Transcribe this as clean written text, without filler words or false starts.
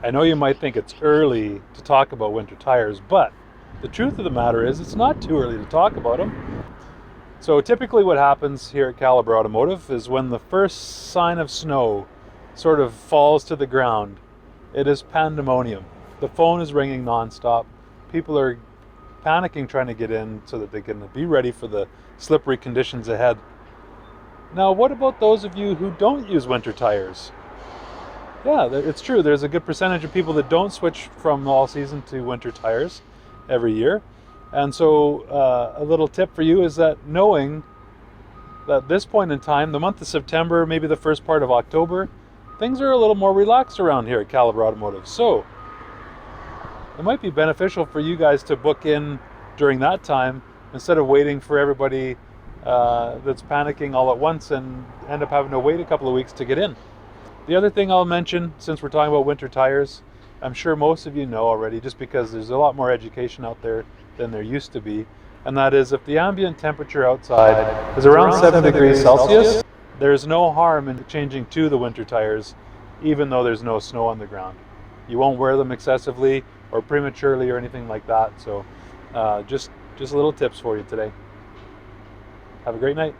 I know you might think it's early to talk about winter tires, but the truth of the matter is it's not too early to talk about them. So typically what happens here at Calibre Automotive is when the first sign of snow sort of falls to the ground, it is pandemonium. The phone is ringing nonstop. People are panicking trying to get in so that they can be ready for the slippery conditions ahead. Now, what about those of you who don't use winter tires? Yeah, it's true. There's a good percentage of people that don't switch from all season to winter tires every year. And so a little tip for you is that knowing that at this point in time, the month of September, maybe the first part of October, things are a little more relaxed around here at Calibre Automotive. So it might be beneficial for you guys to book in during that time instead of waiting for everybody that's panicking all at once and end up having to wait a couple of weeks to get in. The other thing I'll mention, since we're talking about winter tires, I'm sure most of you know already, just because there's a lot more education out there than there used to be, and that is if the ambient temperature outside is around 7 degrees Celsius, there's no harm in changing to the winter tires, even though there's no snow on the ground. You won't wear them excessively or prematurely or anything like that, so just little tips for you today. Have a great night.